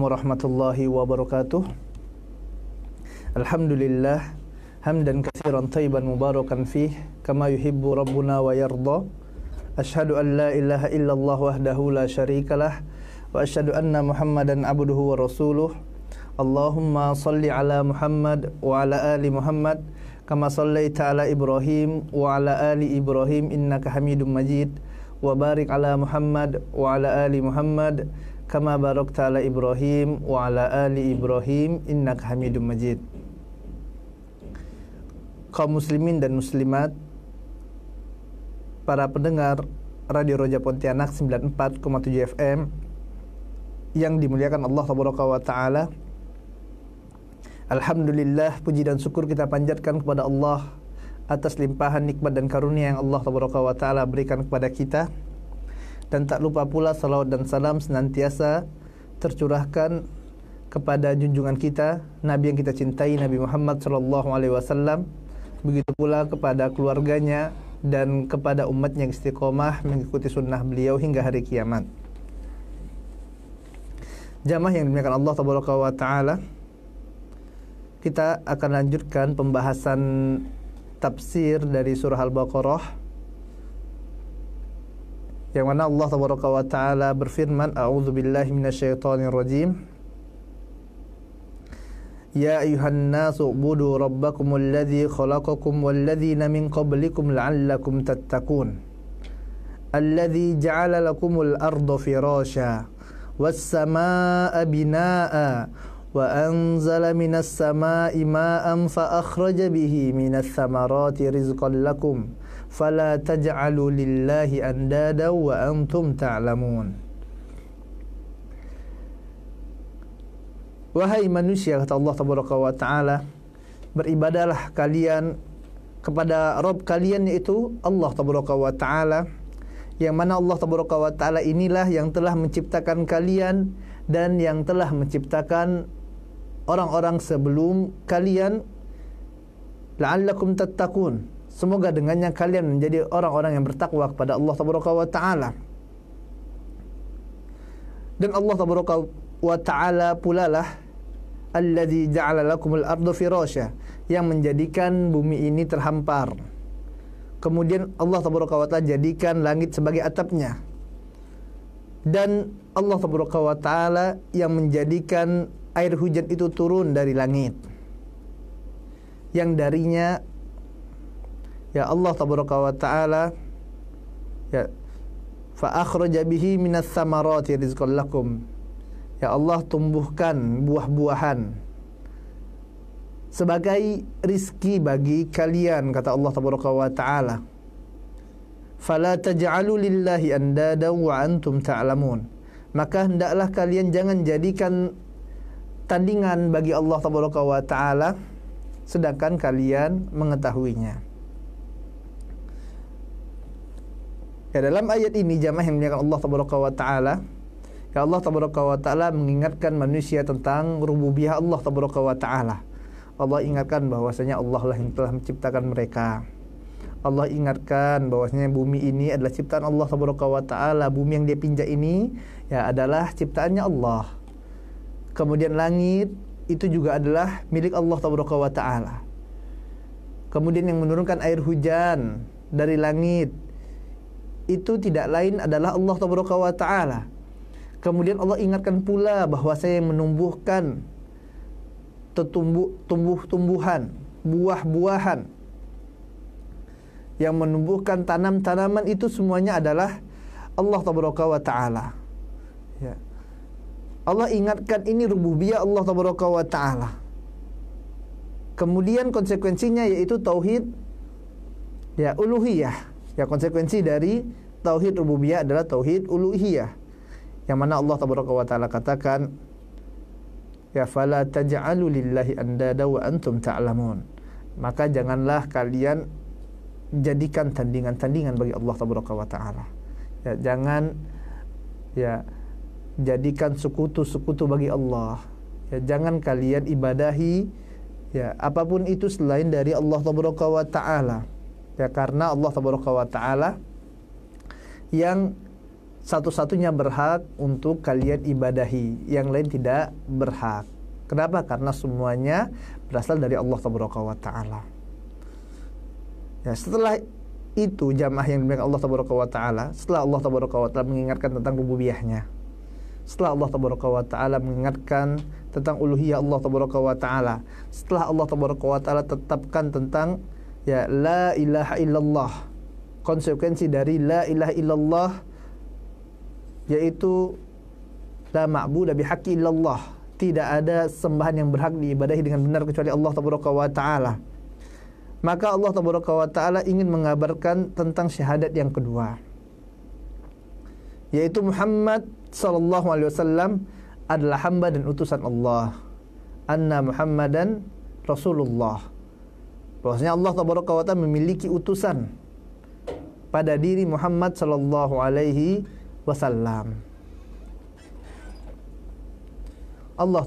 warahmatullahi wabarakatuh. Alhamdulillah hamdan katsiran thayyiban mubarakan fih kama yuhibbu rabbuna wa yarda. Asyhadu an la ilaha illallah wahdahu la syarikalah wa asyhadu anna Muhammadan abduhu wa rasuluh. Allahumma salli ala Muhammad wa ala ali Muhammad kama sallaita ala Ibrahim wa ala ali Ibrahim innaka Hamidum Majid. Wa barik ala Muhammad wa ala ali Muhammad kama barakta ala Ibrahim wa ala ali Ibrahim innaka Hamidum Majid. Kaum muslimin dan muslimat, para pendengar Radio Roja Pontianak 94,7 FM yang dimuliakan Allah Tabaraka wa Ta'ala, alhamdulillah, puji dan syukur kita panjatkan kepada Allah atas limpahan nikmat dan karunia yang Allah Tabaraka wa Ta'ala berikan kepada kita. Dan tak lupa pula salawat dan salam senantiasa tercurahkan kepada junjungan kita, Nabi yang kita cintai, Nabi Muhammad SAW. Begitu pula kepada keluarganya dan kepada umatnya yang istiqomah mengikuti sunnah beliau hingga hari kiamat. Jamaah yang dimuliakan Allah Tabaraka wa Ta'ala, kita akan lanjutkan pembahasan tafsir dari surah Al-Baqarah, yang mana Allah Tabaraka wa Ta'ala berfirman, a'udzubillahi minasyaitonir rajim. Ya ayuhan nasu ubudu rabbakumul ladzi khalaqakum wal ladzina min qablikum la'allakum tattaqun. Alladzi ja'ala lakumul arda firasya was samaa'a binaa'a wa anzala minas samaa'i maa'an fa akhraja bihi minas thamarati rizqan lakum fala taj'alu lillahi andada wa antum ta'lamun. Wahai manusia, kata Allah Tabaraka wa Ta'ala, beribadahlah kalian kepada Rabb kalian, yaitu Allah Tabaraka wa Ta'ala, yang mana Allah Tabaraka wa Ta'ala inilah yang telah menciptakan kalian dan yang telah menciptakan orang-orang sebelum kalian, la'allakum tattaqun, semoga dengannya kalian menjadi orang-orang yang bertakwa kepada Allah Tabaraka wa Ta'ala. Dan Allah Tabaraka wa Ta'ala pula lah alladzi ja'ala lakumul arda firasya, yang menjadikan bumi ini terhampar. Kemudian Allah Tabaraka wa Ta'ala jadikan langit sebagai atapnya. Dan Allah Tabaraka wa Ta'ala yang menjadikan air hujan itu turun dari langit, yang darinya ya Allah Tabaraka wa Ta'ala ya fa akhraja bihi minas samarati rizqan lakum, ya Allah tumbuhkan buah-buahan sebagai rizki bagi kalian, kata Allah Tabaraka wa Ta'ala. Fala taj'alu lillahi andada wa antum ta'lamun, maka hendaklah kalian jangan jadikan tandingan bagi Allah Tabaraka wa Ta'ala sedangkan kalian mengetahuinya. Ya, dalam ayat ini jamaah yang dimuliakan Allah Tabaraka wa Ta'ala, ya Allah Tabaraka wa Ta'ala mengingatkan manusia tentang rububiyah Allah Tabaraka wa Ta'ala. Allah ingatkan bahwasanya Allah lah yang telah menciptakan mereka. Allah ingatkan bahwasanya bumi ini adalah ciptaan Allah Tabaraka wa Ta'ala. Bumi yang dia pinjak ini ya adalah ciptaannya Allah. Kemudian langit itu juga adalah milik Allah Tabaraka wa Ta'ala. Kemudian yang menurunkan air hujan dari langit itu tidak lain adalah Allah Tabaraka wa Ta'ala. Kemudian Allah ingatkan pula bahwa saya yang menumbuhkan tumbuh-tumbuhan, buah-buahan, yang menumbuhkan tanam-tanaman, itu semuanya adalah Allah Tabaraka wa Ta'ala. Ya. Allah ingatkan ini rububiyah Allah Tabaraka wa Ta'ala. Kemudian konsekuensinya yaitu tauhid ya uluhiyah. Ya, konsekuensi dari tauhid rububiyah adalah tauhid uluhiyah, yang mana Allah Tabaraka wa Ta'ala katakan, ya fala taj'alu lillahi andada wa antum ta'lamun, maka janganlah kalian jadikan tandingan-tandingan bagi Allah Tabaraka wa Ta'ala. Ya, jangan ya jadikan sekutu-sekutu bagi Allah. Ya, jangan kalian ibadahi ya apapun itu selain dari Allah Tabaraka wa Ta'ala. Ya, karena Allah Tabaraka wa Ta'ala yang satu-satunya berhak untuk kalian ibadahi, yang lain tidak berhak. Kenapa? Karena semuanya berasal dari Allah Taala. Ya, setelah itu jamaah yang dimuliakan Allah Taala, setelah Allah Taala mengingatkan tentang rububiyahnya, setelah Allah Taala mengingatkan tentang uluhiyah Allah Taala, setelah Allah Taala tetapkan tentang ya la ilaha illallah, konsekuensi dari la ilaha illallah yaitu la ma'budu bihaqqi illallah, tidak ada sembahan yang berhak diibadahi dengan benar kecuali Allah Taala. Maka Allah Taala ingin mengabarkan tentang syahadat yang kedua, yaitu Muhammad sallallahu alaihi wasallam adalah hamba dan utusan Allah. Anna Muhammadan Rasulullah. Bahwasanya Allah Taala memiliki utusan pada diri Muhammad sallallahu alaihi wasallam. Allah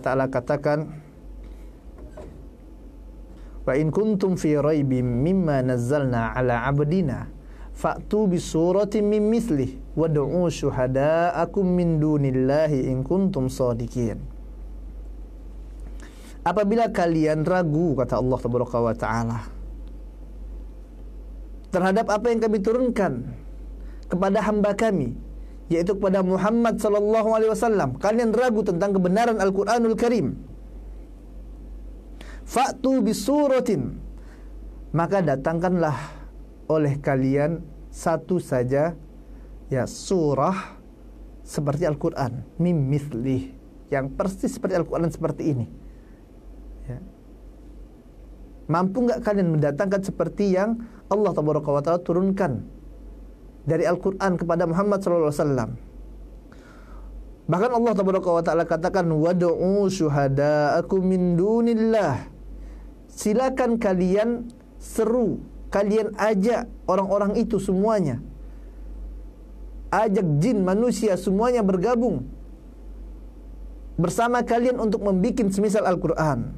Taala katakan, wa in kuntum fi raibim mimma nazzalna ala abdina fa'tu bi suratin min mithlih wad'u syuhada'akum min dunillahi in kuntum shadiqin. Apabila kalian ragu, kata Allah Taala, terhadap apa yang kami turunkan kepada hamba kami, yaitu kepada Muhammad sallallahu alaihi wasallam, kalian ragu tentang kebenaran Al-Qur'anul Karim, fa'tu bisuratin, maka datangkanlah oleh kalian satu saja ya surah seperti Al-Qur'an, mim mithlih, yang persis seperti Al-Qur'an seperti ini. Ya. Mampu enggak kalian mendatangkan seperti yang Allah Taala turunkan dari Al-Qur'an kepada Muhammad sallallahu alaihi wasallam? Bahkan Allah Taala katakan, wad'u syuhada'akum min dunillah. Silakan kalian seru, kalian ajak orang-orang itu semuanya, ajak jin, manusia, semuanya bergabung bersama kalian untuk membuat semisal Al-Qur'an.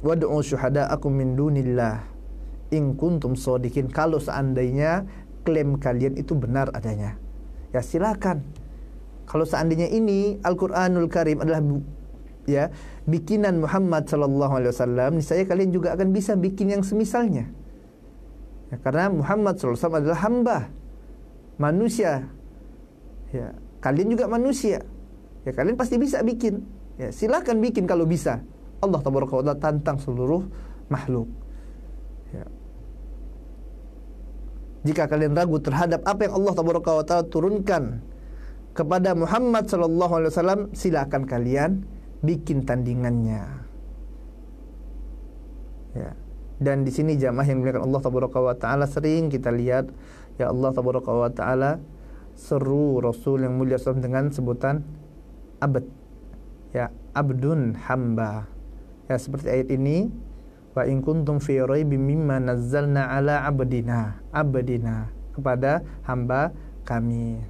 Wad'u syuhada'akum min dunillah in kuntum shadiqin, kalau seandainya klaim kalian itu benar adanya. Ya silakan. Kalau seandainya ini Al-Qur'anul Karim adalah ya bikinan Muhammad sallallahu alaihi wasallam, niscaya kalian juga akan bisa bikin yang semisalnya. Ya, karena Muhammad sallallahu alaihi wasallam adalah hamba, manusia. Ya, kalian juga manusia. Ya, kalian pasti bisa bikin. Ya, silakan bikin kalau bisa. Allah Taala tantang seluruh makhluk. Ya. Jika kalian ragu terhadap apa yang Allah Taala turunkan kepada Muhammad sallallahu alaihi wasallam, silakan kalian bikin tandingannya. Ya. Dan di sini jamaah yang dimuliakan Allah Taala, sering kita lihat ya Allah Taala seru Rasul yang mulia SAW dengan sebutan abd. Ya, abdun, hamba. Ya, seperti ayat ini, wa in kuntum fi raibim mimma nazzalna ala abdina, abdina, kepada hamba kami.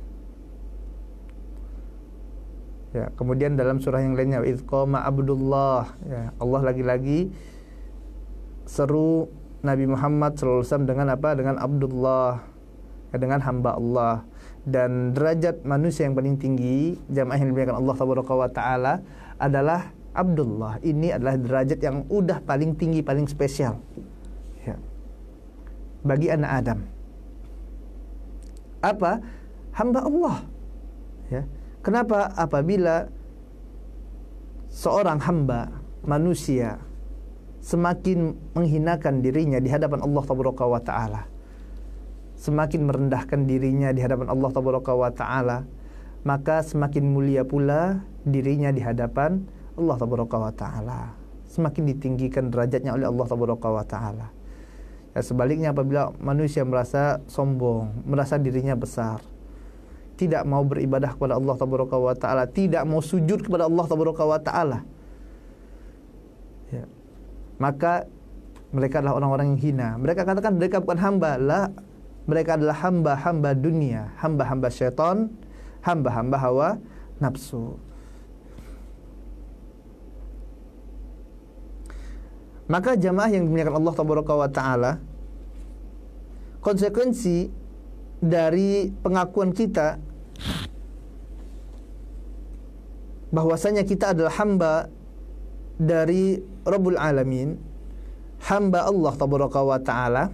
Ya, kemudian dalam surah yang lainnya, idz qama Abdullah, ya, Allah lagi-lagi seru Nabi Muhammad SAW dengan apa? Dengan Abdullah, ya, dengan hamba Allah. Dan derajat manusia yang paling tinggi, jamaah yang dimuliakan Allah Taala, adalah Abdullah. Ini adalah derajat yang udah paling tinggi, paling spesial, ya, bagi anak Adam. Apa? Hamba Allah. Ya. Kenapa? Apabila seorang hamba manusia semakin menghinakan dirinya di hadapan Allah Taala, semakin merendahkan dirinya di hadapan Allah Taala, maka semakin mulia pula dirinya di hadapan Allah Taala, semakin ditinggikan derajatnya oleh Allah Taala. Ya, sebaliknya apabila manusia merasa sombong, merasa dirinya besar, tidak mau beribadah kepada Allah Taala, tidak mau sujud kepada Allah Taala, ya, maka mereka adalah orang-orang yang hina. Mereka katakan mereka bukan hamba, lah, mereka adalah hamba-hamba dunia, hamba-hamba syaitan, hamba-hamba hawa nafsu. Maka jamaah yang dimuliakan Allah Taala, konsekuensi dari pengakuan kita bahwasanya kita adalah hamba dari Rabbul Alamin, hamba Allah Tabaraka wa Ta'ala,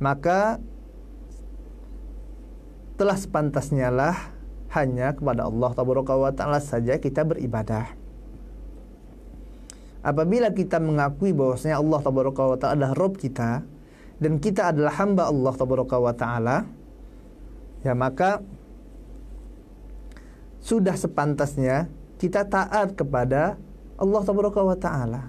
maka telah sepantasnya lah hanya kepada Allah Tabaraka wa Ta'ala saja kita beribadah. Apabila kita mengakui bahwasanya Allah Tabaraka wa Ta'ala adalah Rabb kita dan kita adalah hamba Allah Tabaraka wa Ta'ala, ya maka sudah sepantasnya kita taat kepada Allah Tabaraka wa Ta'ala.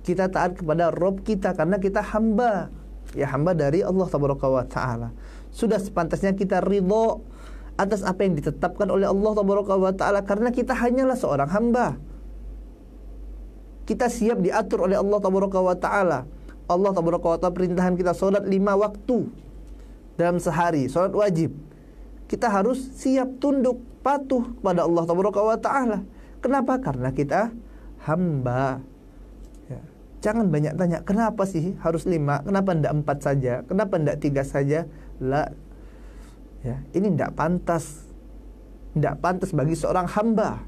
Kita taat kepada Rabb kita karena kita hamba, ya hamba dari Allah Tabaraka wa Ta'ala. Sudah sepantasnya kita ridho atas apa yang ditetapkan oleh Allah Tabaraka wa Ta'ala karena kita hanyalah seorang hamba. Kita siap diatur oleh Allah Tabaraka wa Ta'ala. Allah Tabaraka wa Ta'ala perintahkan kita sholat 5 waktu dalam sehari, sholat wajib. Kita harus siap tunduk, patuh kepada Allah Tabaraka wa Ta'ala. Kenapa? Karena kita hamba. Ya. Jangan banyak tanya, kenapa sih harus 5? Kenapa tidak 4 saja? Kenapa tidak 3 saja? La. Ya, ini tidak pantas. Tidak pantas bagi seorang hamba.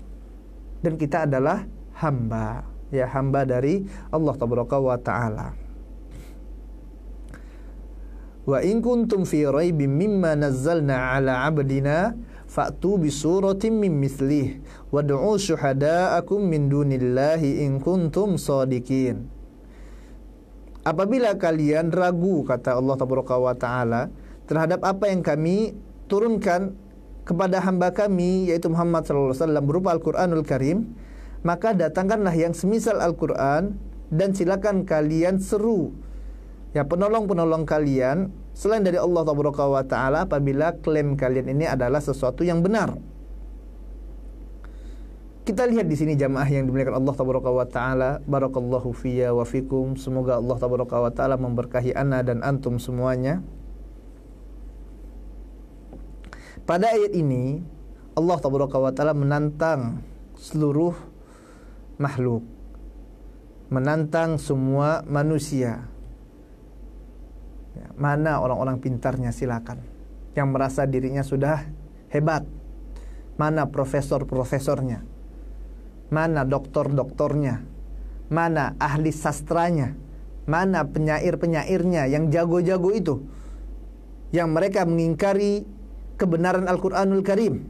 Dan kita adalah hamba. Ya, hamba dari Allah Tabaraka wa Ta'ala. Wa in kuntum fi raibin mimma nazzalna ala 'abdina fa'tu bi suratin min mithlih wad'u syuhada'akum min dunillahi in kuntum shadiqin. Apabila kalian ragu, kata Allah Tabaraka wa Ta'ala, terhadap apa yang kami turunkan kepada hamba kami yaitu Muhammad sallallahu alaihi wasallam berupa Al-Qur'anul Karim, maka datangkanlah yang semisal Al-Quran dan silakan kalian seru ya penolong-penolong kalian selain dari Allah Tabaraka wa Ta'ala apabila klaim kalian ini adalah sesuatu yang benar. Kita lihat di sini jamaah yang dimuliakan Allah Tabaraka wa Ta'ala. Barakallahu fiyya wa fikum. Semoga Allah Tabaraka wa Ta'ala memberkahi ana dan antum semuanya. Pada ayat ini Allah Tabaraka wa Ta'ala menantang seluruh makhluk, menantang semua manusia. Ya, mana orang-orang pintarnya, silakan. Yang merasa dirinya sudah hebat, mana profesor-profesornya, mana doktor-doktornya, mana ahli sastranya, mana penyair-penyairnya yang jago-jago itu, yang mereka mengingkari kebenaran Al-Quranul Karim.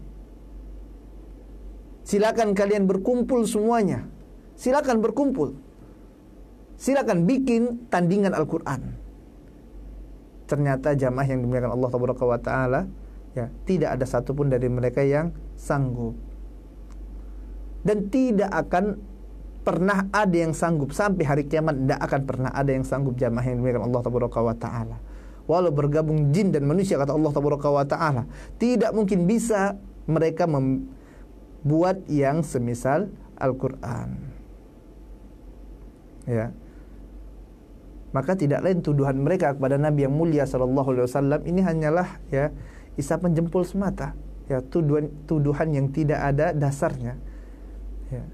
Silakan kalian berkumpul semuanya. Silakan berkumpul. Silakan bikin tandingan Al-Quran. Ternyata jamaah yang dimuliakan Allah Tabaraka wa Ta'ala, ya, tidak ada satupun dari mereka yang sanggup. Dan tidak akan pernah ada yang sanggup sampai hari kiamat. Tidak akan pernah ada yang sanggup jamaah yang dimuliakan Allah Tabaraka wa Ta'ala. Walau bergabung jin dan manusia, kata Allah Tabaraka wa Ta'ala, tidak mungkin bisa mereka membuat yang semisal Al-Quran. Ya. Maka tidak lain tuduhan mereka kepada Nabi yang mulia sallallahu alaihi wasallam ini hanyalah ya isapan jempol semata, ya tuduhan yang tidak ada dasarnya. Ya.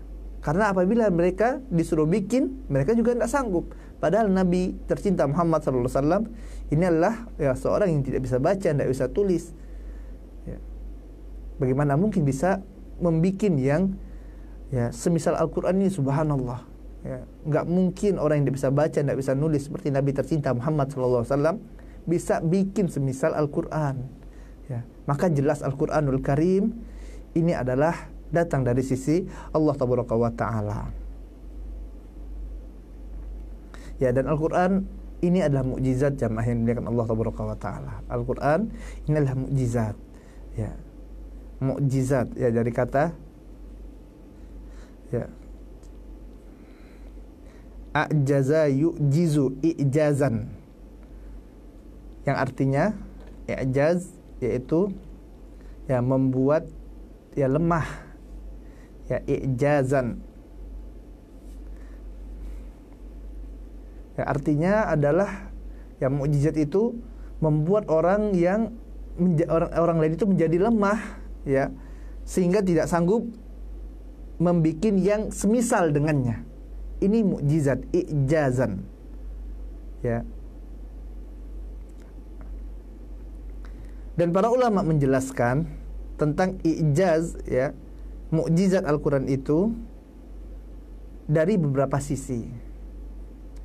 Karena apabila mereka disuruh bikin, mereka juga tidak sanggup. Padahal Nabi tercinta Muhammad sallallahu alaihi wasallam ini adalah ya seorang yang tidak bisa baca, tidak bisa tulis. Ya. Bagaimana mungkin bisa membikin yang ya semisal Al-Quran ini, subhanallah. Ya, nggak mungkin orang yang tidak bisa baca, tidak bisa nulis seperti Nabi tercinta Muhammad SAW bisa bikin semisal Al-Quran. Ya, maka jelas Al-Quranul Karim ini adalah datang dari sisi Allah Tabaraka wa Ta'ala. Ya, dan Al-Quran ini adalah mukjizat jamaah yang dimuliakan Allah Tabaraka wa Ta'ala. Al-Quran ini adalah mukjizat. Ya, mukjizat ya dari kata ya a'jaza yu'jizu i'jazan, yang artinya i'jaz yaitu ya membuat ya lemah, ya i'jazan ya artinya adalah ya mukjizat itu membuat orang yang orang lain itu menjadi lemah ya sehingga tidak sanggup membuat yang semisal dengannya. Ini mukjizat i'jazan. Ya. Dan para ulama menjelaskan tentang i'jaz, ya, mukjizat Al-Quran itu dari beberapa sisi.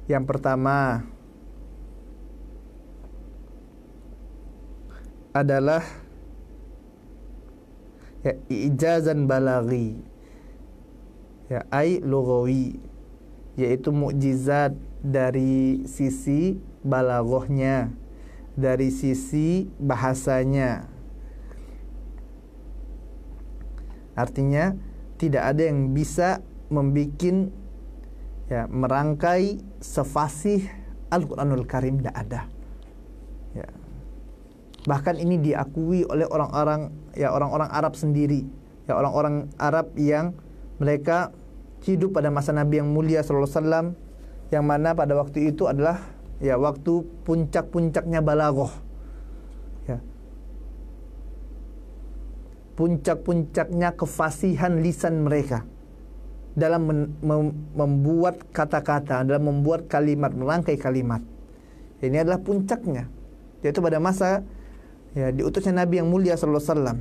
Yang pertama adalah ya, i'jazan balaghi, ya, ai lughawi, yaitu mukjizat dari sisi balaghahnya, dari sisi bahasanya. Artinya tidak ada yang bisa membikin, ya, merangkai sefasih Al-Quranul Karim, tidak ada, ya. Bahkan ini diakui oleh orang-orang, ya, orang-orang Arab sendiri, ya, orang-orang Arab yang mereka hidup pada masa Nabi yang mulia sallallahu alaihi wasallam, yang mana pada waktu itu adalah, ya, waktu puncak-puncaknya balaghah, ya, puncak-puncaknya kefasihan lisan mereka dalam membuat kata-kata, dalam membuat kalimat, merangkai kalimat. Ini adalah puncaknya, yaitu pada masa, ya, diutusnya Nabi yang mulia sallallahu alaihi wasallam,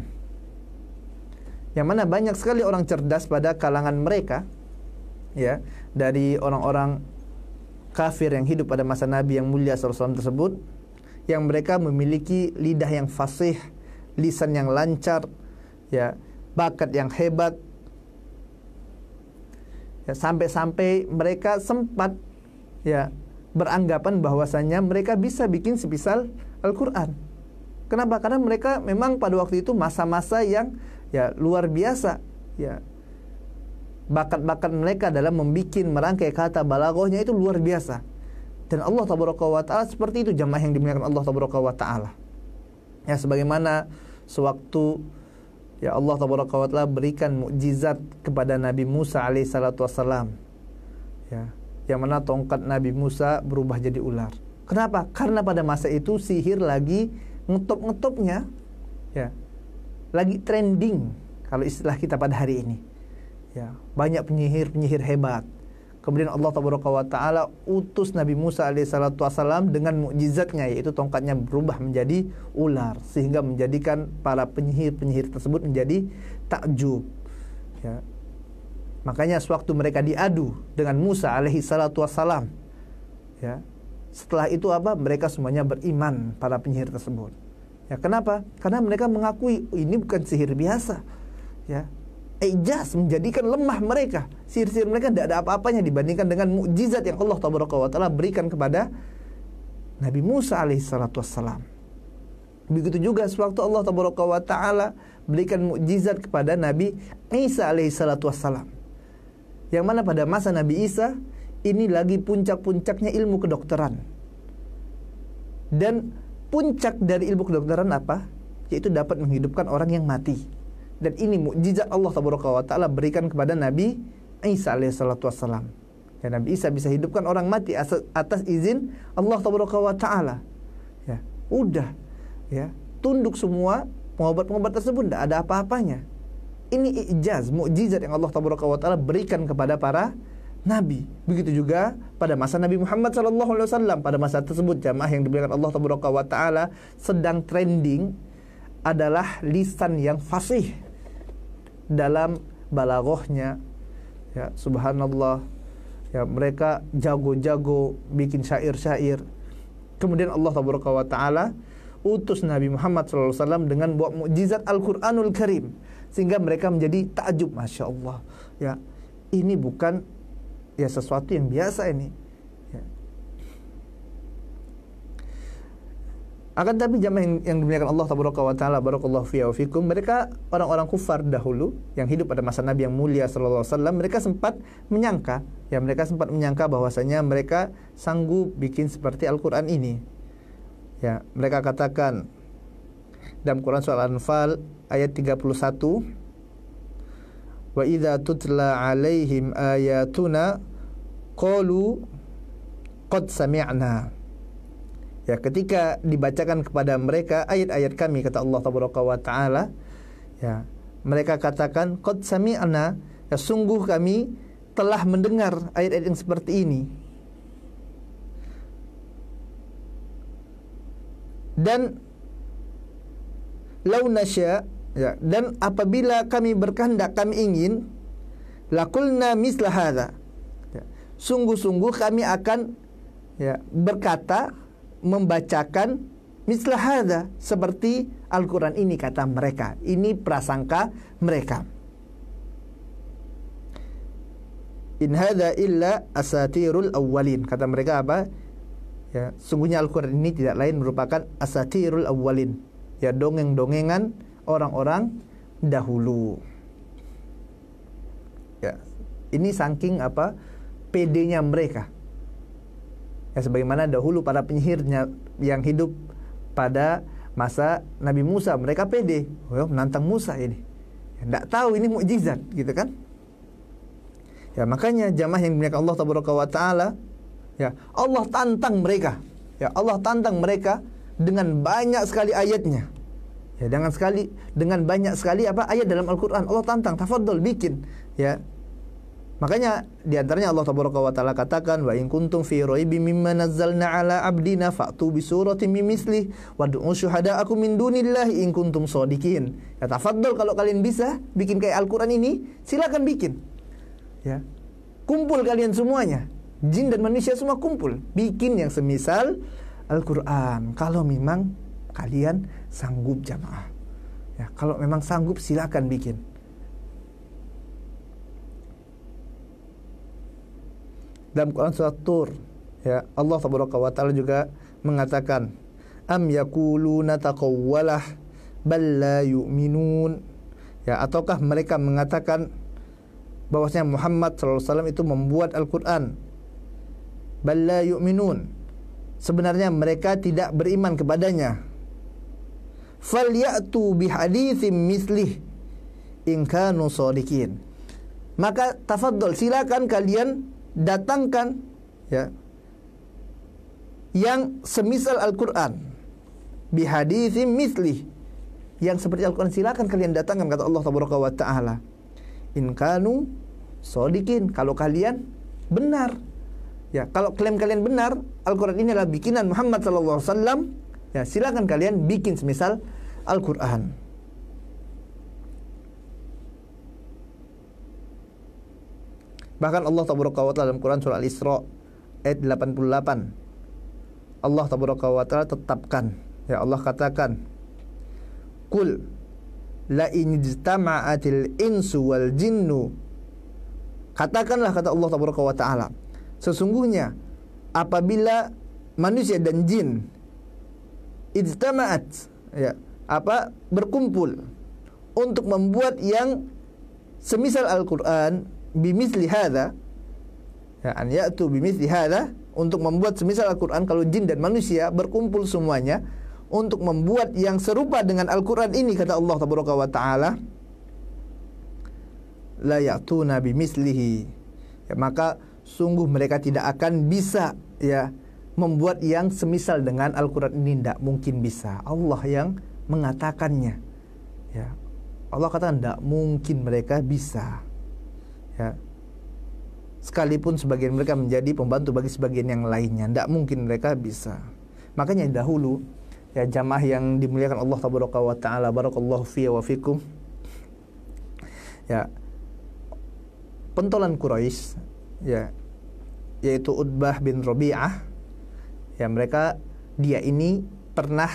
yang mana banyak sekali orang cerdas pada kalangan mereka, ya, dari orang-orang kafir yang hidup pada masa Nabi yang mulia sallallahu alaihi wasallam tersebut, yang mereka memiliki lidah yang fasih, lisan yang lancar, ya, bakat yang hebat, ya, sampai-sampai mereka sempat, ya, beranggapan bahwasanya mereka bisa bikin semisal Al-Quran. Kenapa? Karena mereka memang pada waktu itu masa-masa yang, ya, luar biasa, ya, bakat-bakat mereka dalam membikin merangkai kata balaghahnya itu luar biasa. Dan Allah tabaraka wa ta'ala seperti itu, jamaah yang dimuliakan Allah tabaraka wa ta'ala. Ya, sebagaimana sewaktu, ya, Allah tabaraka wa ta'ala berikan mukjizat kepada Nabi Musa alaihi salatu wassalam, ya, yang mana tongkat Nabi Musa berubah jadi ular. Kenapa? Karena pada masa itu sihir lagi ngetop-ngetopnya, ya, lagi trending kalau istilah kita pada hari ini, ya, banyak penyihir-penyihir hebat. Kemudian Allah tabaraka wa ta'ala utus Nabi Musa alaihi salatu wassalam dengan mukjizatnya, yaitu tongkatnya berubah menjadi ular, sehingga menjadikan para penyihir-penyihir tersebut menjadi takjub, ya. Makanya sewaktu mereka diadu dengan Musa alaihi salatu wassalam, ya, setelah itu apa? Mereka semuanya beriman, para penyihir tersebut. Ya, kenapa? Karena mereka mengakui ini bukan sihir biasa, ya. Ijaz menjadikan lemah mereka. Sihir-sihir mereka tidak ada apa-apanya dibandingkan dengan mukjizat yang Allah tabaraka wa ta'ala berikan kepada Nabi Musa alaihi salatu wassalam. Begitu juga sewaktu Allah tabaraka wa ta'ala berikan mukjizat kepada Nabi Isa alaihi salatu wassalam, yang mana pada masa Nabi Isa ini lagi puncak-puncaknya ilmu kedokteran. Dan puncak dari ilmu kedokteran apa? Yaitu dapat menghidupkan orang yang mati. Dan ini mukjizat Allah tabaraka wa ta'ala berikan kepada Nabi Isa alaihi salatu wassalam. Ya, Nabi Isa bisa hidupkan orang mati atas izin Allah tabaraka wa ta'ala. Ya, udah, ya, tunduk semua pengobat-pengobat tersebut, tidak ada apa-apanya. Ini ijaz, mukjizat yang Allah tabaraka wa ta'ala berikan kepada para nabi. Begitu juga pada masa Nabi Muhammad sallallahu alaihi wasallam. Pada masa tersebut, jamaah yang dimuliakan Allah tabaraka wa ta'ala, sedang trending adalah lisan yang fasih dalam balaghahnya, ya, subhanallah, ya, mereka jago-jago bikin syair-syair. Kemudian Allah tabaraka wa ta'ala utus Nabi Muhammad SAW dengan bawa mukjizat Al-Quranul Karim, sehingga mereka menjadi takjub, Masya Allah, ya, ini bukan, ya, sesuatu yang biasa ini, ya. Akan tapi jamaah yang dimuliakan Allah tabaraka wa ta'ala, barakallahu fiya wa fikum, mereka orang-orang kufar dahulu yang hidup pada masa Nabi yang mulia sallallahu alaihi wasallam, mereka sempat menyangka bahwasanya mereka sanggup bikin seperti Al-Qur'an ini. Ya, mereka katakan dalam Quran surah Al-Anfal ayat 31, wa idza tutla alaihim ayatuna qalu qad sami'na. Ya, ketika dibacakan kepada mereka ayat-ayat kami, kata Allah tabaraka wa ta'ala, ya, mereka katakan qad sami'na, ya, sungguh kami telah mendengar ayat-ayat yang seperti ini. Dan lau nasya, ya, dan apabila kami berkehendak, kami ingin, laqulna misla hadza, ya, sungguh-sungguh kami akan, ya, berkata, membacakan misla hadza, seperti Al-Quran ini, kata mereka. Ini prasangka mereka. In hadza illa asatirul awwalin, kata mereka apa? Ya, sungguhnya Al-Quran ini tidak lain merupakan asatirul awwalin, ya, dongeng-dongengan orang-orang dahulu. Ya, ini saking apa? Pedenya mereka. Ya, sebagaimana dahulu para penyihirnya yang hidup pada masa Nabi Musa, mereka pede, oh, menantang Musa ini. Tidak tahu ini mukjizat, gitu kan? Ya, makanya jamaah yang dimuliakan Allah Tabaraka wa Ta'ala, ya, Allah tantang mereka. Ya, Allah tantang mereka dengan banyak sekali ayatnya. Ya, dengan banyak sekali apa? Ayat dalam Al-Qur'an. Allah tantang, tafadhol bikin, ya. Makanya di antaranya Allah Tabaraka wa Ta'ala katakan, wa in kuntum fi raibim mimma nazzalna ala abdina fa'tu bi suratin min mislih wad'u syuhada'akum min dunillahi in kuntum shadiqin. Ya, tafadhol, kalau kalian bisa bikin kayak Al-Qur'an ini, silakan bikin. Ya. Kumpul kalian semuanya, jin dan manusia semua kumpul, bikin yang semisal Al-Qur'an kalau memang kalian sanggup, jamaah. Ya, kalau memang sanggup silakan bikin. Dalam Quran surat Tur, ya, Allah Tabaraka wa Ta'ala juga mengatakan, am yaquluna taqawwalah bal la yu'minun. Ya, ataukah mereka mengatakan bahwasanya Muhammad SAW itu membuat Al-Quran. Bal la yu'minun, sebenarnya mereka tidak beriman kepadanya. Falyatu bihaditsim mislih in kanu shadiqin. Maka tafadhol, silakan kalian datangkan, ya, yang semisal Al-Quran, bihaditsim mislih, yang seperti Al-Quran, silakan kalian datangkan, kata Allah Tabaraka wa Ta'ala. In kanu shadiqin, kalau kalian benar. Ya, kalau klaim kalian benar, Al-Quran ini adalah bikinan Muhammad SAW, ya, silakan kalian bikin semisal Al-Quran. Bahkan Allah Tabaraka wa Ta'ala dalam Quran surah Al-Isra ayat 88, Allah Tabaraka wa Ta'ala tetapkan, ya, Allah katakan, Qul la in ijtama'atil insu wal jinnu, katakanlah, kata Allah Tabaraka wa Ta'ala, sesungguhnya apabila manusia dan jin ijtama'at, ya, apa, berkumpul untuk membuat yang semisal Al-Quran, bimisli hadza, ya, an ya'tu bimisli hadza, untuk membuat semisal Al-Quran. Kalau jin dan manusia berkumpul semuanya untuk membuat yang serupa dengan Al-Quran ini, kata Allah Tabaraka wa Ta'ala, la ya'tuna bimislihi, ya, maka sungguh mereka tidak akan bisa, ya, membuat yang semisal dengan Al-Quran ini. Tidak mungkin bisa. Allah yang mengatakannya, ya. Allah katakan tidak mungkin mereka bisa, ya. Sekalipun sebagian mereka menjadi pembantu bagi sebagian yang lainnya, tidak mungkin mereka bisa. Makanya dahulu, ya, jamaah yang dimuliakan Allah Tabaraka wa Ta'ala, barakallahu fiyya wa fikum, ya, pentolan Quraisy, ya, yaitu Utbah bin Rabi'ah, ya, dia ini pernah,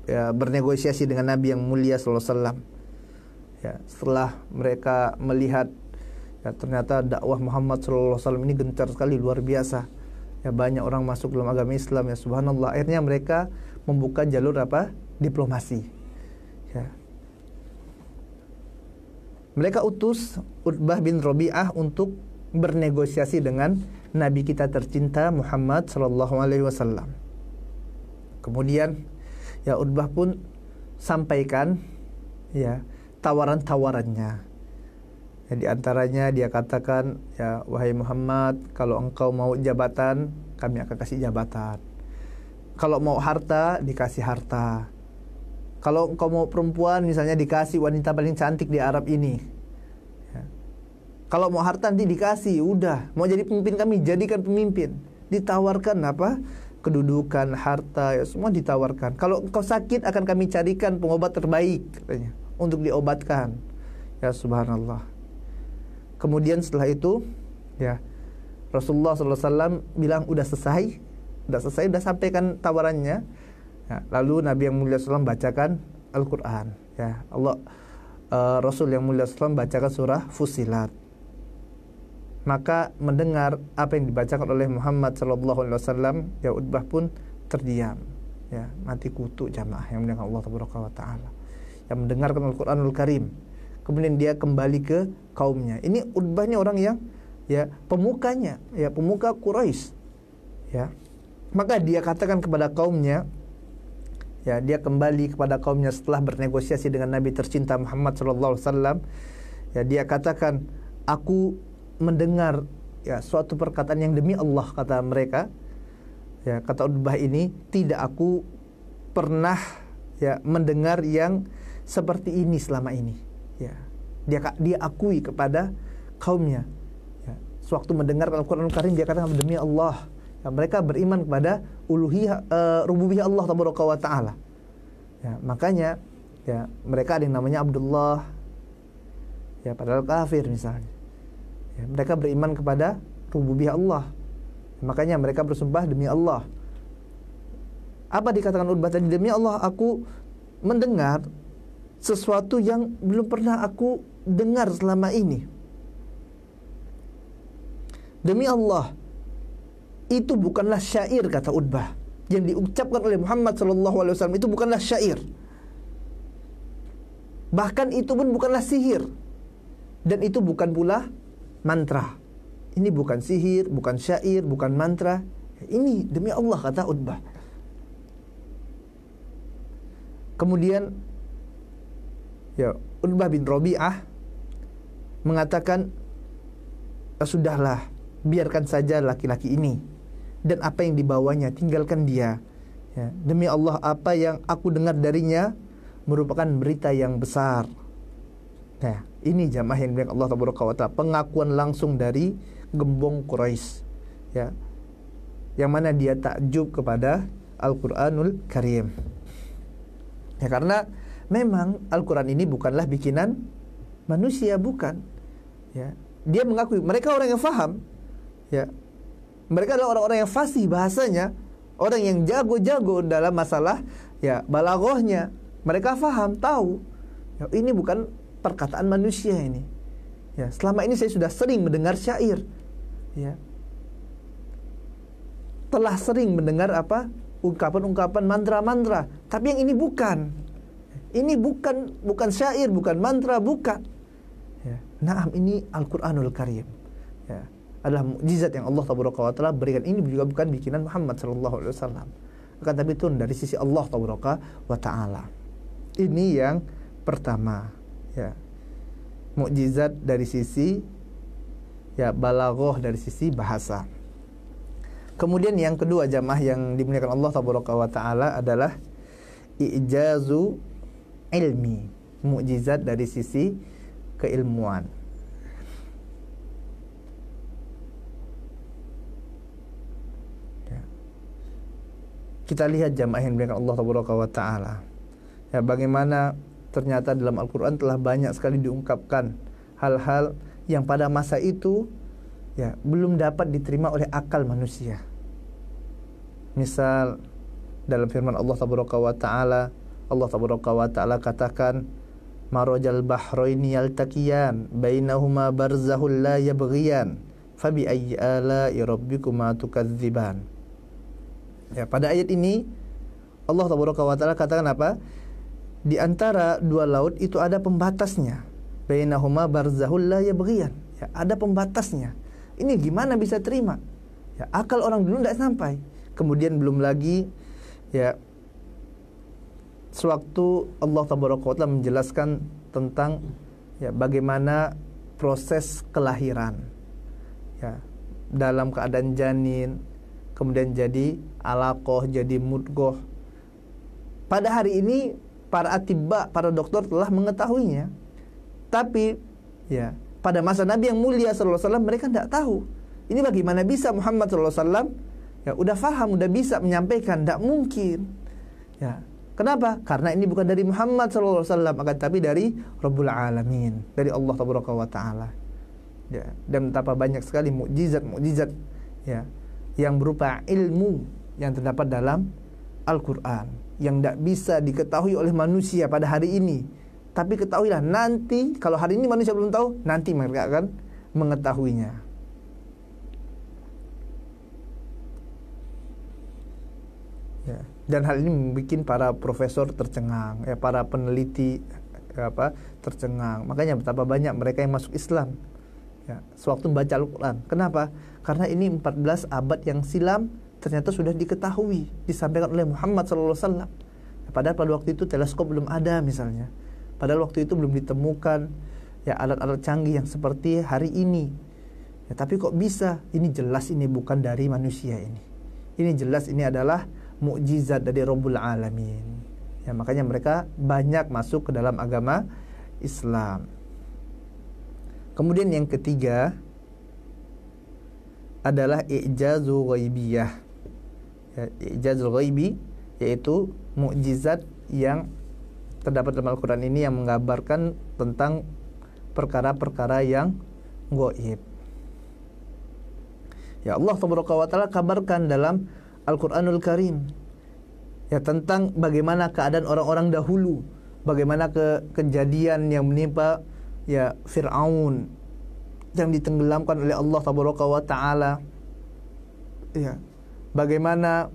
ya, bernegosiasi dengan Nabi yang mulia sallallahu alaihi wasallam. Ya, setelah mereka melihat, ya, ternyata dakwah Muhammad sallallahu alaihi wasallam ini gencar sekali, luar biasa. Ya, banyak orang masuk dalam agama Islam, ya, subhanallah. Akhirnya mereka membuka jalur apa? Diplomasi. Ya. Mereka utus Utbah bin Rabi'ah untuk bernegosiasi dengan Nabi kita tercinta Muhammad sallallahu alaihi wasallam. Kemudian, ya, Utbah pun sampaikan, ya, tawaran-tawarannya. Ya, di antaranya dia katakan, ya, wahai Muhammad, kalau engkau mau jabatan, kami akan kasih jabatan. Kalau mau harta, dikasih harta. Kalau engkau mau perempuan, misalnya, dikasih wanita paling cantik di Arab ini. Ya. Kalau mau harta nanti dikasih, udah. Mau jadi pemimpin kami, jadikan pemimpin. Ditawarkan apa? kedudukan, harta, ya, semua ditawarkan. Kalau engkau sakit akan kami carikan pengobat terbaik, katanya, untuk diobatkan. Ya subhanallah. Kemudian setelah itu, ya Rasulullah SAW bilang udah selesai, udah sampaikan tawarannya. Ya, lalu Nabi yang mulia SAW bacakan Al-Quran. Ya, Rasul yang mulia SAW bacakan surah Fussilat. Maka mendengar apa yang dibacakan oleh Muhammad SAW, ya Utbah pun terdiam. Ya, mati kutu jamaah yang mulia Allah Taala. Yang mendengarkan Al-Quranul Karim. Kemudian dia kembali ke kaumnya. Ini Utbah ini orang yang ya pemukanya, ya pemuka Quraisy. Ya. Maka dia katakan kepada kaumnya, ya dia kembali kepada kaumnya setelah bernegosiasi dengan Nabi tercinta Muhammad SAW. Ya dia katakan, aku mendengar ya suatu perkataan yang demi Allah, kata mereka. Ya kata Utbah ini, tidak aku pernah ya mendengar yang seperti ini selama ini. Ya dia akui kepada kaumnya. Ya, sewaktu mendengar Al-Quran Al-Karim dia katakan demi Allah. Ya, mereka beriman kepada uluhiyah, rububiyah Allah Taala. Ya, makanya ya mereka ada yang namanya Abdullah. Ya padahal kafir misalnya. Ya, mereka beriman kepada rububiyah Allah. Makanya mereka bersumpah demi Allah. Apa dikatakan Utbah tadi? Demi Allah aku mendengar sesuatu yang belum pernah aku dengar selama ini. Demi Allah, itu bukanlah syair, kata Utbah. Yang diucapkan oleh Muhammad SAW itu bukanlah syair. Bahkan itu pun bukanlah sihir. Dan itu bukan pula mantra. Ini bukan sihir, bukan syair, bukan mantra. Ini demi Allah, kata Utbah. Kemudian ya Utbah bin Rabi'ah mengatakan, sudahlah, biarkan saja laki-laki ini dan apa yang dibawanya, tinggalkan dia. Ya, demi Allah, apa yang aku dengar darinya merupakan berita yang besar. Nah, ini jamaah yang dimuliakan Allah Taala, pengakuan langsung dari gembong Quraisy. Ya. Yang mana dia takjub kepada Al-Qur'anul Karim. Ya, karena memang Al-Qur'an ini bukanlah bikinan manusia, bukan. Ya. Dia mengakui, mereka orang yang faham. Ya. Mereka adalah orang-orang yang fasih bahasanya, orang yang jago-jago dalam masalah ya balaghahnya. Mereka faham, tahu. Ya, ini bukan perkataan manusia ini. Ya, selama ini saya sudah sering mendengar syair. Ya. Telah sering mendengar apa? Ungkapan-ungkapan mantra-mantra. Tapi yang ini bukan. Ini bukan syair, bukan mantra, bukan. Ya. Naam, ini Al-Qur'anul Karim. Ya. Adalah mukjizat yang Allah Taala berikan. Ini juga bukan bikinan Muhammad SAW. Akan tapi itu dari sisi Allah Taala. Ini yang pertama. Ya, mukjizat dari sisi ya balaghah, dari sisi bahasa. Kemudian yang kedua jamaah yang dimuliakan Allah Taala adalah i'jazu ilmi, mukjizat dari sisi keilmuan. Ya. Kita lihat jamaah yang dimuliakan Allah Taala. Ya, bagaimana ternyata dalam Al-Quran telah banyak sekali diungkapkan hal-hal yang pada masa itu ya belum dapat diterima oleh akal manusia. Misal dalam firman Allah Taala, Allah Taala katakan, marajal bahraini yaltaqiyan bainahuma barzahul la yabghiyan fabi ayyi ala'i rabbikuma tukadziban. Ya, pada ayat ini Allah Taala katakan apa? Di antara dua laut itu ada pembatasnya. Bainahuma barzahul la yabghiyan. Ya, ada pembatasnya. Ini gimana bisa terima? Ya, akal orang dulu tidak sampai. Kemudian belum lagi ya sewaktu Allah Taala menjelaskan tentang ya bagaimana proses kelahiran. Ya, dalam keadaan janin, kemudian jadi alaqah, jadi mudghah. Pada hari ini para atibba, para dokter telah mengetahuinya. Tapi ya pada masa Nabi yang mulia sallallahu alaihi wasallam mereka tidak tahu. Ini bagaimana bisa Muhammad sallallahu alaihi wasallam Ya, udah faham, udah bisa menyampaikan, tidak mungkin. Ya, kenapa? Karena ini bukan dari Muhammad SAW, akan tapi dari Rabbul Alamin, dari Allah Tabaraka wa Ta'ala. Ya, dan betapa banyak sekali mukjizat-mukjizat ya yang berupa ilmu yang terdapat dalam Al-Quran, yang tidak bisa diketahui oleh manusia pada hari ini. Tapi ketahuilah nanti, kalau hari ini manusia belum tahu, nanti mereka akan mengetahuinya. Ya. Dan hal ini membuat para profesor tercengang, ya, para peneliti tercengang. Makanya betapa banyak mereka yang masuk Islam ya, sewaktu membaca Al-Quran. Kenapa? Karena ini 14 abad yang silam ternyata sudah diketahui, disampaikan oleh Muhammad SAW. Padahal pada waktu itu teleskop belum ada misalnya. Padahal waktu itu belum ditemukan ya alat-alat canggih yang seperti hari ini. Ya, tapi kok bisa? Ini jelas ini bukan dari manusia ini. Ini jelas ini adalah mukjizat dari Rabbul Alamin. Ya, makanya mereka banyak masuk ke dalam agama Islam. Kemudian yang ketiga adalah i'jazul ghaibiyah. Ya, i'jazul ghaibi yaitu mukjizat yang terdapat dalam Al-Quran ini yang menggambarkan tentang perkara-perkara yang gaib. Ya, Allah Subhanahu wa Ta'ala kabarkan dalam Al-Quranul Karim ya tentang bagaimana keadaan orang-orang dahulu, bagaimana kejadian yang menimpa ya Fir'aun yang ditenggelamkan oleh Allah Tabaraka wa Ta'ala. Ya, bagaimana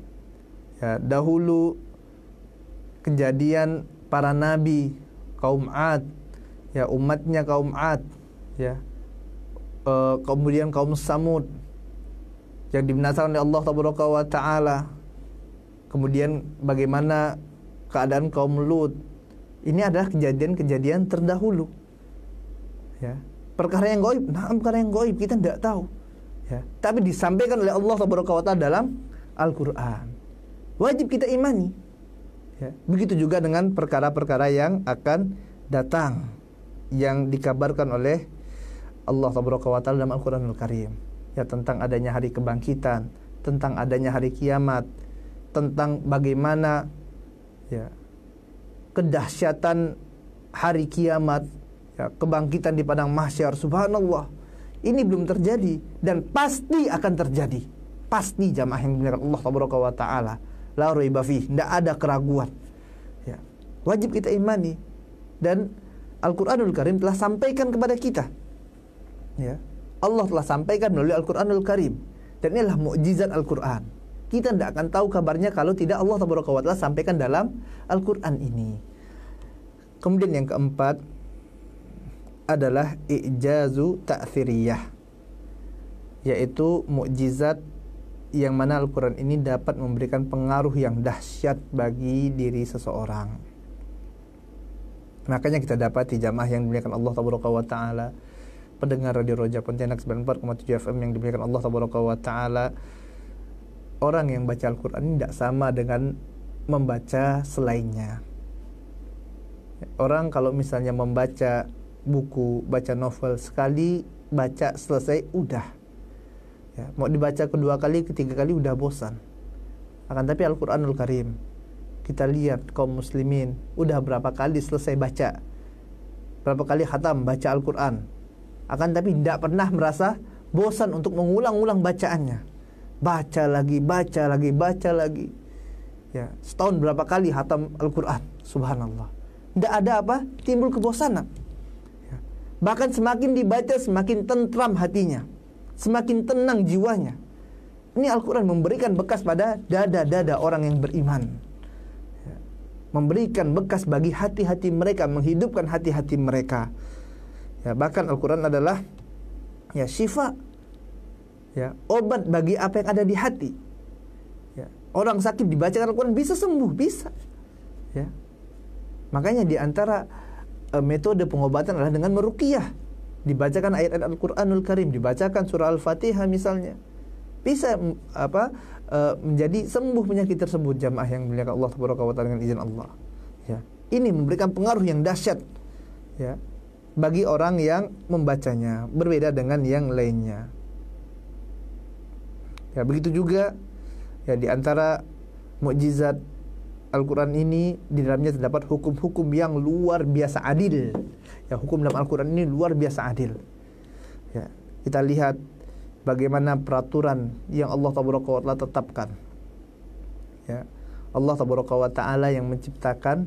ya dahulu kejadian para nabi kaum Ad, ya umatnya kaum Ad, ya kemudian kaum Samud yang dibinasakan oleh Allah Tabaraka wa Ta'ala. Kemudian bagaimana keadaan kaum Lut. Ini adalah kejadian-kejadian terdahulu. Ya, perkara yang gaib, perkara yang gaib kita tidak tahu. Ya, tapi disampaikan oleh Allah Tabaraka wa Ta'ala dalam Al-Quran. Wajib kita imani. Ya, begitu juga dengan perkara-perkara yang akan datang yang dikabarkan oleh Allah Tabaraka wa Ta'ala dalam Al-Quranul Karim. Ya, tentang adanya hari kebangkitan, tentang adanya hari kiamat, tentang bagaimana ya kedahsyatan hari kiamat, ya, kebangkitan di padang mahsyar. Subhanallah, ini belum terjadi dan pasti akan terjadi. Pasti, jamaah yang dimuliakan Allah Tabaraka wa Ta'ala, la raiba fih, tidak ada keraguan. Ya, wajib kita imani dan Al-Quranul Karim telah sampaikan kepada kita. Ya, Allah telah sampaikan melalui Al-Quranul Karim, dan inilah mukjizat Al-Quran. Kita tidak akan tahu kabarnya kalau tidak Allah Tabaraka wa Ta'ala sampaikan dalam Al-Quran ini. Kemudian yang keempat adalah i'jazu ta'thiriyah, yaitu mukjizat yang mana Al-Quran ini dapat memberikan pengaruh yang dahsyat bagi diri seseorang. Makanya kita dapati jamaah yang dimuliakan Allah Tabaraka wa Ta'ala, pendengar Radio Roja Pontianak 94,7 FM yang dimuliakan Allah Tabaraka wa Ta'ala, orang yang baca Al-Quran ini tidak sama dengan membaca selainnya. Orang kalau misalnya membaca buku, baca novel, sekali baca selesai udah ya, mau dibaca kedua kali, ketiga kali udah bosan. Akan tapi Al-Quranul Karim, kita lihat kaum muslimin udah berapa kali selesai baca, berapa kali khatam baca Al-Quran, akan tapi tidak pernah merasa bosan untuk mengulang-ulang bacaannya. Baca lagi, baca lagi, baca lagi. Ya, setahun berapa kali khatam Al-Quran. Subhanallah, tidak ada apa, timbul kebosanan. Ya, bahkan semakin dibaca semakin tentram hatinya, semakin tenang jiwanya. Ini Al-Quran memberikan bekas pada dada-dada orang yang beriman, ya, memberikan bekas bagi hati-hati mereka, menghidupkan hati-hati mereka. Ya, bahkan Al-Quran adalah ya syifa, ya obat bagi apa yang ada di hati. Ya, orang sakit dibacakan Al-Quran bisa sembuh, bisa. Ya, makanya di antara metode pengobatan adalah dengan meruqyah. Dibacakan ayat-ayat Al-Quranul Karim, dibacakan surah Al-Fatihah misalnya, bisa menjadi sembuh penyakit tersebut, jamaah yang dimuliakan Allah Subhanahu wa Ta'ala dengan izin Allah. Ya, ini memberikan pengaruh yang dahsyat ya bagi orang yang membacanya, berbeda dengan yang lainnya. Ya, begitu juga Ya, di antara mukjizat Al-Quran ini, di dalamnya terdapat hukum-hukum yang luar biasa adil. Ya, hukum dalam Al-Quran ini luar biasa adil. Ya, kita lihat bagaimana peraturan yang Allah Tabaraka wa Ta'ala tetapkan. Ya, Allah Tabaraka wa Ta'ala yang menciptakan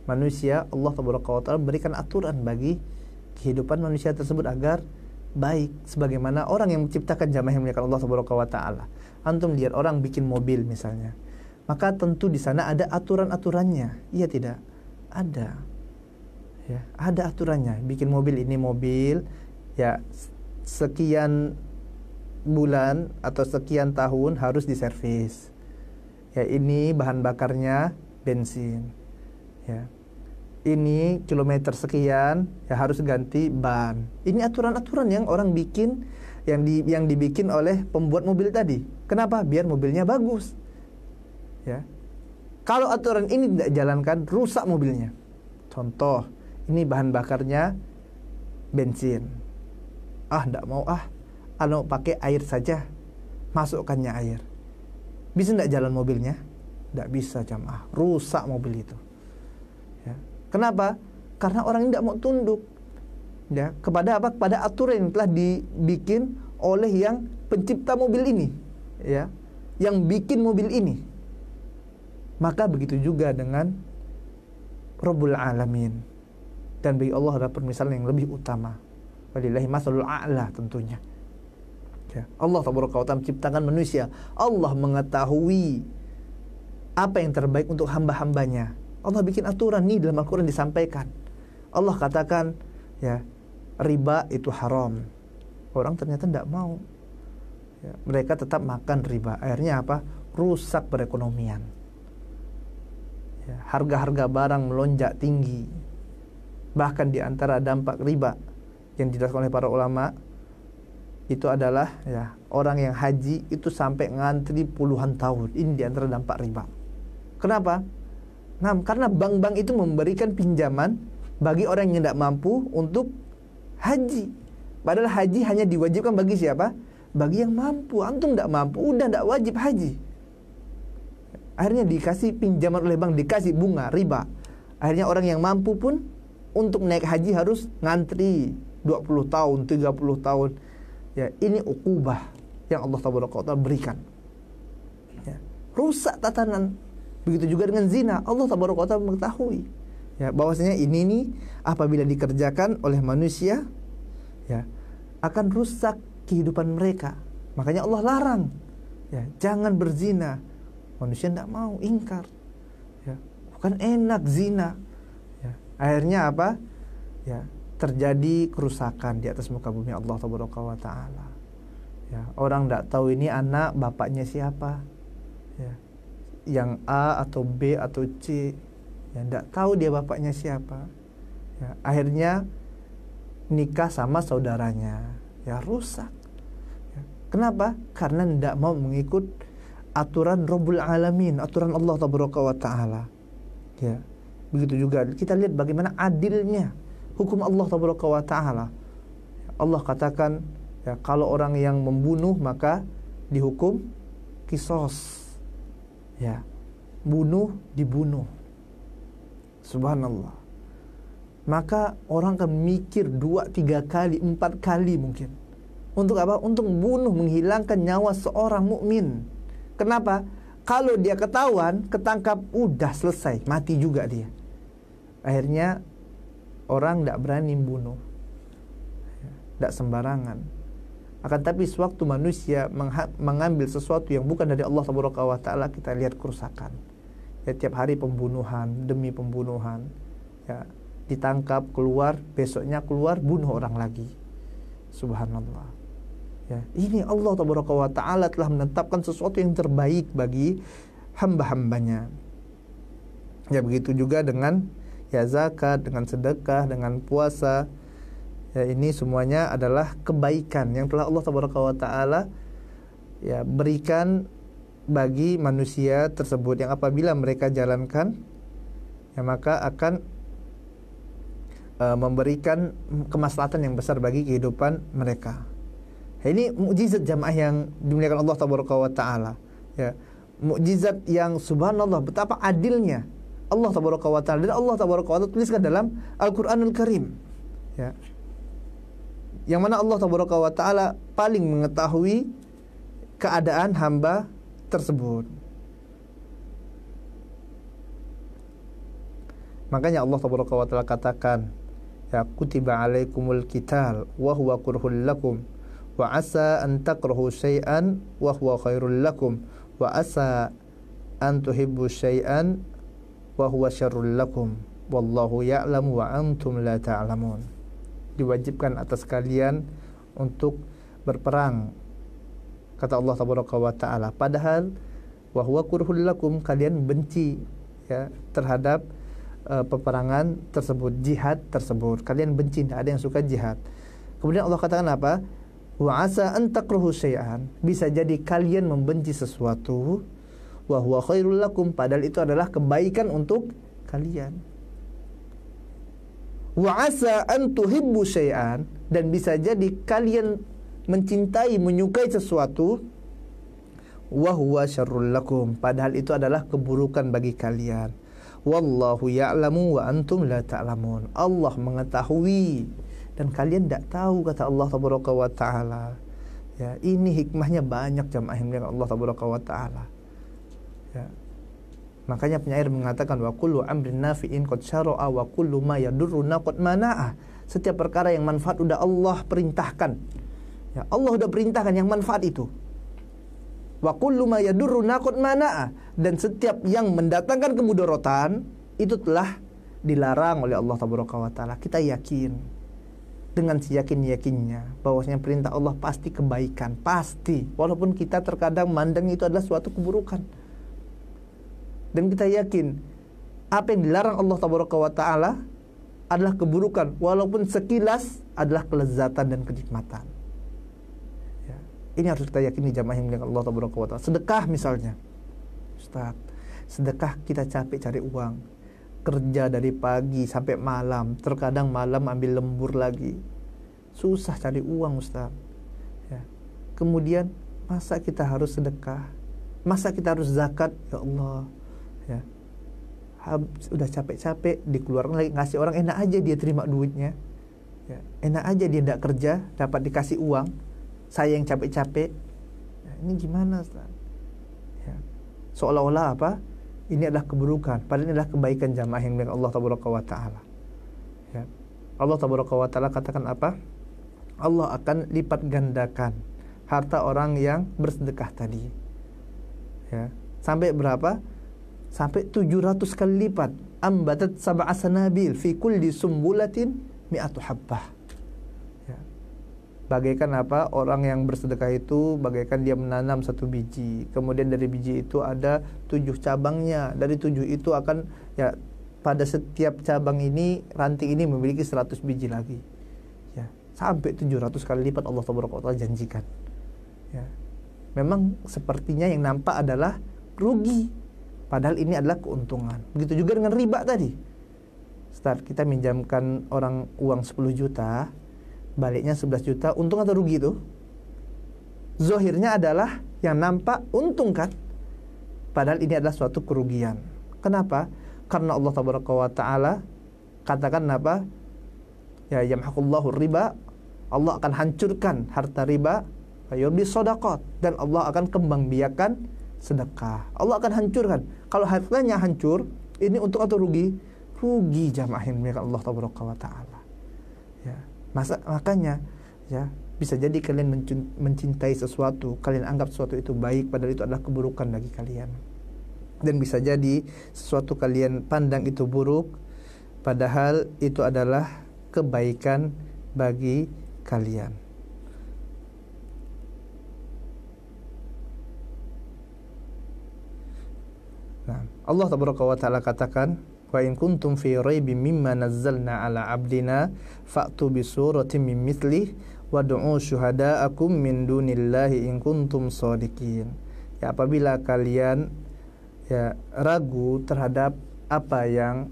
manusia, Allah Tabaraka wa Ta'ala berikan aturan bagi kehidupan manusia tersebut agar baik, sebagaimana orang yang menciptakan jamaah yang memuliakan Allah Tabaraka wa Ta'ala. Antum lihat orang bikin mobil misalnya, maka tentu di sana ada aturan-aturannya. Iya tidak? Ada. Ya, ada aturannya. Bikin mobil, ini mobil ya sekian bulan atau sekian tahun harus diservis. Ya, ini bahan bakarnya bensin. Ya. Ini kilometer sekian ya harus ganti ban. Ini aturan-aturan yang orang bikin, yang dibikin oleh pembuat mobil tadi. Kenapa? Biar mobilnya bagus. Ya. Kalau aturan ini tidak jalankan, rusak mobilnya. Contoh, ini bahan bakarnya bensin. Tidak mau pakai air saja. Masukkannya air. Bisa tidak jalan mobilnya? Tidak bisa, jamaah. Rusak mobil itu. Ya. Kenapa? Karena orang ini tidak mau tunduk. Ya, kepada apa? Kepada aturan yang telah dibikin oleh yang pencipta mobil ini. Ya, yang bikin mobil ini. Maka begitu juga dengan Rabbul Alamin. Dan bagi Allah ada permisalan yang lebih utama. Walillahi masalul a'la tentunya. Ya, Allah Tabaraka wa Ta'ala menciptakan manusia. Allah mengetahui apa yang terbaik untuk hamba-hambanya. Allah bikin aturan nih dalam Al-Quran disampaikan. Allah katakan ya, riba itu haram. Orang ternyata tidak mau. Ya, mereka tetap makan riba. Akhirnya apa? Rusak perekonomian. Ya, harga-harga barang melonjak tinggi. Bahkan di antara dampak riba yang dijelaskan oleh para ulama itu adalah ya, orang yang haji itu sampai ngantri puluhan tahun. Ini di antara dampak riba. Kenapa? Nah, karena bank-bank itu memberikan pinjaman bagi orang yang tidak mampu untuk haji. Padahal haji hanya diwajibkan bagi siapa? Bagi yang mampu. Antum tidak mampu, udah tidak wajib haji. Akhirnya dikasih pinjaman oleh bank, dikasih bunga, riba. Akhirnya orang yang mampu pun untuk naik haji harus ngantri 20 tahun, 30 tahun. Ya, ini ukubah yang Allah Taala berikan. Ya, rusak tatanan. Begitu juga dengan zina. Allah Taala mengetahui ya, bahwasanya ini nih apabila dikerjakan oleh manusia ya akan rusak kehidupan mereka. Makanya Allah larang. Ya, jangan berzina. Manusia tidak mau, ingkar. Ya, bukan enak zina. Ya, akhirnya apa? Ya, terjadi kerusakan di atas muka bumi Allah Taala. Ya, orang tidak tahu ini anak bapaknya siapa. Ya, yang A atau B atau C. Ya, tidak tahu dia bapaknya siapa. Ya, akhirnya nikah sama saudaranya. Ya, rusak. Ya, kenapa? Karena tidak mau mengikut aturan Rabbul Alamin, aturan Allah Taala. Ya, begitu juga kita lihat bagaimana adilnya hukum Allah Taala. Allah katakan ya, kalau orang yang membunuh maka dihukum kisos. Ya, bunuh dibunuh. Subhanallah. Maka orang akan mikir 2, 3 kali, 4 kali mungkin. Untuk apa? Untuk bunuh, menghilangkan nyawa seorang mukmin. Kenapa? Kalau dia ketahuan, ketangkap, udah selesai, mati juga dia. Akhirnya orang tidak berani bunuh, tidak sembarangan. Akan tapi sewaktu manusia mengambil sesuatu yang bukan dari Allah Taala, kita lihat kerusakan. Ya, tiap hari pembunuhan demi pembunuhan. Ya, ditangkap, keluar, besoknya keluar, bunuh orang lagi. Subhanallah. Ya, ini Allah Taala telah menetapkan sesuatu yang terbaik bagi hamba-hambanya. Ya, begitu juga dengan ya zakat, dengan sedekah, dengan puasa. Ya, ini semuanya adalah kebaikan yang telah Allah Taala ya berikan bagi manusia tersebut, yang apabila mereka jalankan ya maka akan memberikan kemaslahatan yang besar bagi kehidupan mereka. Ini mukjizat jamaah yang dimuliakan Allah Taala. Ya, mukjizat yang subhanallah betapa adilnya Allah tabaraka wa taala, dan Allah tabaraka wa taala tuliskan dalam Al-Qur'anul Karim, ya. Yang mana Allah tabaraka wa taala paling mengetahui keadaan hamba tersebut. Makanya Allah tabaraka wa taala katakan, ya, kutiba alaikumul qital wa huwa kurhul lakum wa asa an takrahu syai'an wa huwa khairul lakum wa asa an tuhibbu syai'an wa huwa syarrul lakum wallahu ya'lamu wa antum la ta'lamun. Diwajibkan atas kalian untuk berperang, kata Allah tabaraka wa taala, padahal wa huwa kurhul lakum, kalian benci, ya, terhadap peperangan tersebut, jihad tersebut. Kalian benci, tidak ada yang suka jihad. Kemudian Allah katakan apa? Wa asa an takrahu syai'an, bisa jadi kalian membenci sesuatu, wa huwa khairul lakum, padahal itu adalah kebaikan untuk kalian. Wa asa an tuhibbu syai'an, dan bisa jadi kalian mencintai, menyukai sesuatu, wa huwa syarrul lakum, padahal itu adalah keburukan bagi kalian. Wallahu ya'lamu wa antum la ta'lamun. Allah mengetahui dan kalian tidak tahu, kata Allah tabaraka wa taala. Ya, ini hikmahnya banyak jamaah yang Allah tabaraka wa taala. Ya. Makanya penyair mengatakan wa kullu amrin nafi'in qad syara'a wa kullu ma yadurruna qad mana'a. Setiap perkara yang manfaat udah Allah perintahkan. Ya, Allah udah perintahkan yang manfaat itu. Wa kullu ma yadurruna qad mana'a, dan setiap yang mendatangkan kemudaratan itu telah dilarang oleh Allah tabaraka wa taala. Kita yakin dengan seyakin-yakinnya bahwasanya perintah Allah pasti kebaikan, pasti, walaupun kita terkadang mandang itu adalah suatu keburukan. Dan kita yakin apa yang dilarang Allah tabaraka wa taala adalah keburukan, walaupun sekilas adalah kelezatan dan kenikmatan. Ya, ini harus kita yakini jamaah yang dimuliakan Allah tabaraka wa taala. Sedekah misalnya, Ustaz, sedekah kita capek cari uang, kerja dari pagi sampai malam, terkadang malam ambil lembur lagi, susah cari uang, Ustaz. Ya. Kemudian masa kita harus sedekah, masa kita harus zakat, ya Allah. Ya, udah capek-capek dikeluarkan lagi, ngasih orang, enak aja dia terima duitnya, ya, enak aja dia tidak kerja dapat dikasih uang, saya yang capek-capek. Ya, ini gimana, Ustaz? Ya, seolah-olah apa? Ini adalah keburukan, padahal ini adalah kebaikan jamaah yang dengan Allah tabaraka wa taala. Ya, Allah tabaraka wa taala katakan apa? Allah akan lipat gandakan harta orang yang bersedekah tadi. Ya, sampai berapa? Sampai 700 kali lipat. Ambatat sab'a sanabil fi kulli sumbulatin mi'atu habbah. Ya. Bagaikan apa? Orang yang bersedekah itu bagaikan dia menanam satu biji. Kemudian dari biji itu ada 7 cabangnya. Dari 7 itu akan, ya, pada setiap cabang ini, ranting ini memiliki 100 biji lagi. Ya. Sampai 700 kali lipat Allah Taala janjikan. Ya. Memang sepertinya yang nampak adalah rugi, padahal ini adalah keuntungan. Begitu juga dengan riba tadi. Start kita minjamkan orang uang 10 juta, baliknya 11 juta, untung atau rugi itu? Zohirnya adalah yang nampak untung kan? Padahal ini adalah suatu kerugian. Kenapa? Karena Allah Tabaraka wa Ta'ala katakan apa? Ya, yamhaqullahu riba, Allah akan hancurkan harta riba, yurbi shadaqat, dan Allah akan kembangbiakan sedekah. Allah akan hancurkan. Kalau hartanya hancur, ini untung atau rugi? Rugi jamaah yang dimuliakan Allah Tabaraka wa Ta'ala. Ya, makanya ya, bisa jadi kalian mencintai sesuatu, kalian anggap sesuatu itu baik, padahal itu adalah keburukan bagi kalian. Dan bisa jadi sesuatu kalian pandang itu buruk, padahal itu adalah kebaikan bagi kalian. Nah, Allah Tabaraka wa Ta'ala katakan, wa in kuntum fi raibin mimma nazzalna ala abdina fa'tu bi suratin min mithlih wad'u syuhada'akum min dunillahi in kuntum shadiqin. Ya, apabila kalian ya ragu terhadap apa yang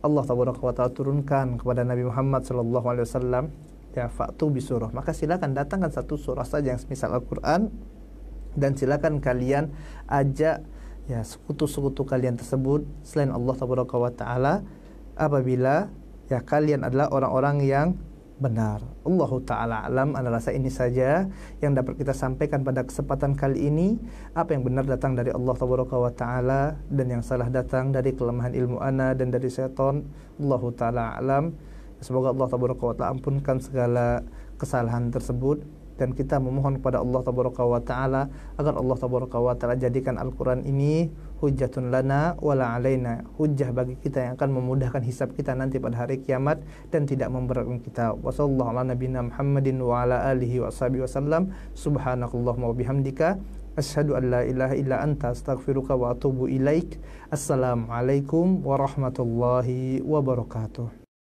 Allah Tabaraka wa Ta'ala turunkan kepada Nabi Muhammad sallallahu alaihi wasallam, ya fa'tu bi surah, maka silakan datangkan satu surah saja yang semisal Al-Qur'an Dan silakan kalian ajak ya sekutu-sekutu kalian tersebut selain Allah tabaraka wa taala apabila ya kalian adalah orang-orang yang benar. Allahu ta'ala alam. Ana rasa ini saja yang dapat kita sampaikan pada kesempatan kali ini. Apa yang benar datang dari Allah tabaraka wa ta'ala, dan yang salah datang dari kelemahan ilmu ana dan dari syaitan. Allahu ta'ala alam. Semoga Allah tabaraka wa ta'ala ampunkan segala kesalahan tersebut, dan kita memohon kepada Allah tabaraka wa ta'ala agar Allah tabaraka wa ta'ala jadikan Al-Quran ini hujjatun lana wala alaina, hujjah bagi kita yang akan memudahkan hisab kita nanti pada hari kiamat dan tidak memberatkan kita. Wa sallallahu ala nabiyina Muhammadin wa ala alihi wa sahbihi wasallam. Subhanakallahumma wa bihamdika asyhadu an la ilaha illa anta astaghfiruka wa atubu ilaik. Assalamualaikum warahmatullahi wabarakatuh.